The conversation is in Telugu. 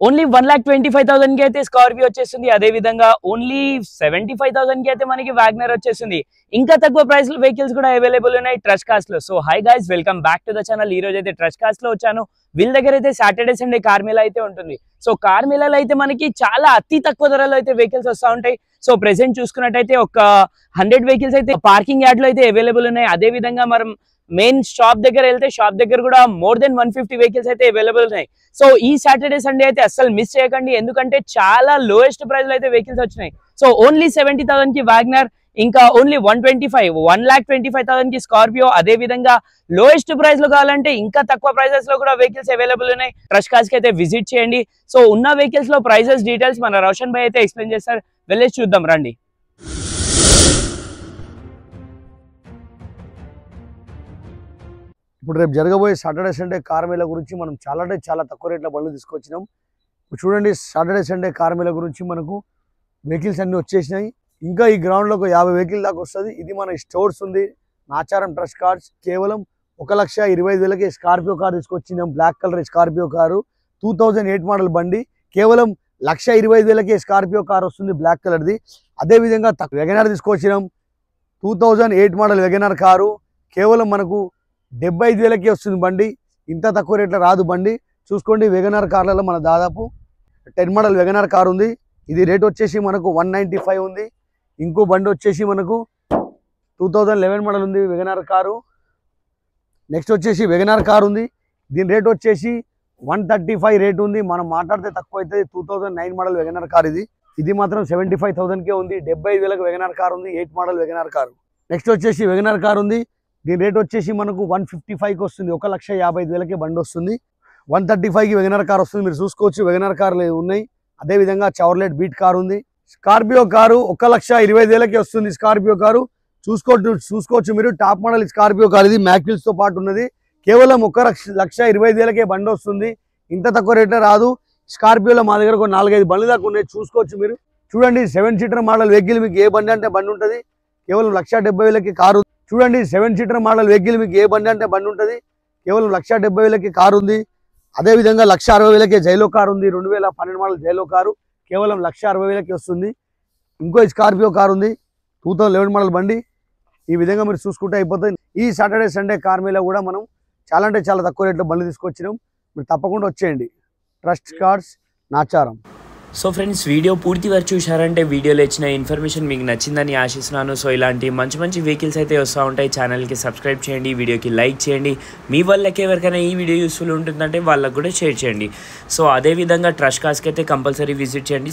ఓన్లీ 1,25,000 కి అయితే స్కార్పియో వచ్చేస్తుంది. అదే విధంగా ఓన్లీ 75,000 కి అయితే మనకి వ్యాగనర్ వచ్చేస్తుంది. ఇంకా తక్కువ ప్రైస్ వెహికల్స్ కూడా అవైలబుల్ ఉన్నాయి ట్రస్ట్ కార్స్ లో. So hi guys, welcome back to the channel. ఈ రోజు అయితే ట్రస్ట్ కార్స్ లో వచ్చాను. వీళ్ళ దగ్గర అయితే సాటర్డే సండే కార్ మేళా అయితే ఉంటుంది. సో కార్ మేళాలో అయితే మనకి చాలా అతి తక్కువ ధరలో అయితే వెహికల్స్ వస్తూ ఉంటాయి. సో ప్రెసెంట్ చూసుకున్నట్టయితే ఒక 100 వెహికల్స్ అయితే పార్కింగ్ యార్డ్ లో అయితే అవైలబుల్ ఉన్నాయి. అదే విధంగా మనం మెయిన్ షాప్ దగ్గర వెళ్తే షాప్ దగ్గర కూడా మోర్ దెన్ 150 వెహికల్స్ అయితే అవైలబుల్ ఉన్నాయి. సో ఈ సాటర్డే సండే అయితే అస్సలు మిస్ చేయకండి, ఎందుకంటే చాలా లోయెస్ట్ ప్రైస్ లో అయితే వెహికల్స్ వచ్చినాయి. సో ఓన్లీ 70,000 కి వ్యాగనర్, ఇంకా ఓన్లీ 1,25,000 కి స్కార్పియో. అదే విధంగా లోయెస్ట్ ప్రైస్ లో కావాలంటే ఇంకా తక్కువ ప్రైసెస్ లో కూడా వెహికల్స్ అవైలబుల్ ఉన్నాయి. ట్రస్ట్ కార్స్ కి అయితే విజిట్ చేయండి. సో ఉన్న వెహికల్స్ లో ప్రైసెస్ డీటెయిల్స్ మన రోషన్ భాయ్ అయితే ఎక్స్ప్లెయిన్ చేస్తారు. వెళ్ళేసి చూద్దాం రండి. ఇప్పుడు రేపు జరగబోయే సాటర్డే సండే కార్ మేళా గురించి మనం చాలా తక్కువ రేట్ల బండ్లు తీసుకొచ్చినాం. ఇప్పుడు చూడండి, సాటర్డే సండే కార్ మేళా గురించి మనకు వెహికల్స్ అన్నీ వచ్చేసినాయి. ఇంకా ఈ గ్రౌండ్లో ఒక 50 వెహికల్ దాకా వస్తుంది. ఇది మన స్టోర్స్ ఉంది, నాచారం ట్రస్ట్ కార్స్. కేవలం 1,25,000కి స్కార్పియో కార్ తీసుకొచ్చినాం. Black colour Scorpio car, 2008 model బండి. కేవలం 1,25,000కి స్కార్పియో కార్ వస్తుంది, బ్లాక్ కలర్ది. అదేవిధంగా వెగనార్ తీసుకొచ్చినాం, 2008 మోడల్ వెగనార్ కారు. కేవలం మనకు 75,000కి వస్తుంది బండి. ఇంత తక్కువ రేట్లో రాదు బండి. చూసుకోండి, వెగనార్ కార్లలో మన దాదాపు 10 మోడల్ వెగనార్ కార్ ఉంది. ఇది రేట్ వచ్చేసి మనకు 195 ఉంది. ఇంకో బండి వచ్చేసి మనకు 2011 మోడల్ ఉంది వెగనార్ కారు. నెక్స్ట్ వచ్చేసి వెగనార్ కార్ ఉంది. దీని రేట్ వచ్చేసి 135 రేట్ ఉంది. మనం మాట్లాడితే తక్కువ అవుతుంది. 2009 మోడల్ వెగనార్ కార్ ఇది. ఇది మాత్రం 75,000కే ఉంది. 75,000కి వెగనార్ కార్ ఉంది, 8 మోడల్ వెగనార్ కారు. నెక్స్ట్ వచ్చేసి వెగనార్ కార్ ఉంది. దీని రేట్ వచ్చేసి మనకు 155కి వస్తుంది. 1,55,000కి బండి వస్తుంది. 135కి వెగనార్ కార్ వస్తుంది. మీరు చూసుకోవచ్చు, వెగనార్ కార్లు ఉన్నాయి. అదేవిధంగా చవర్లెట్ బీట్ కార్ ఉంది. స్కార్పియో కారు 1,20,000కి వస్తుంది. స్కార్పియో కారు చూసుకోవచ్చు మీరు. టాప్ మోడల్ స్కార్పియో కార్ ఇది, మ్యాక్విల్స్ తో పాటు ఉన్నది. కేవలం 1,20,000కే బండి వస్తుంది. ఇంత తక్కువ రేట్లో రాదు. స్కార్పియోలో మా దగ్గర ఒక 4-5 బండ్లు దాకా ఉన్నాయి, చూసుకోవచ్చు మీరు. చూడండి, 7 సీటర్ మోడల్ వెహికల్ మీకు ఏ బండి అంటే బండి ఉంటుంది. కేవలం 1,70,000కి కారు. చూడండి, 7 సీటర్ మోడల్ వెహికల్ మీకు ఏ బండి అంటే బండి ఉంటుంది. కేవలం 1,70,000కి కారు ఉంది. అదేవిధంగా 1,60,000కి జైలో కారు ఉంది. 2012 మోడల్ జైలో కారు కేవలం 1,60,000కి వస్తుంది. ఇంకో స్కార్పియో కారు ఉంది, 2011 మోడల్ బండి. ఈ విధంగా మీరు చూసుకుంటే అయిపోతుంది. ఈ సాటర్డే సండే కార్ మేళా కూడా మనం చాలా తక్కువ రేట్లో బండ్లు తీసుకొచ్చినాం. మీరు తప్పకుండా వచ్చేయండి. Trust cars, Nacharam. So friends, video పూర్తి వరకు చూశారంటే వీడియోలో ఇచ్చిన ఇన్ఫర్మేషన్ మీకు నచ్చిందని ఆశిస్తున్నాను. సో ఇలాంటి మంచి వెహికల్స్ అయితే వస్తూ ఉంటాయి. ఛానల్కి సబ్స్క్రైబ్ చేయండి, వీడియోకి లైక్ చేయండి. మీ వాళ్ళకి ఎవరికైనా ఈ వీడియో యూస్ఫుల్ ఉంటుందంటే వాళ్ళకు కూడా షేర్ చేయండి. సో అదేవిధంగా ట్రస్ట్ కార్స్కి అయితే కంపల్సరీ విజిట్ చేయండి.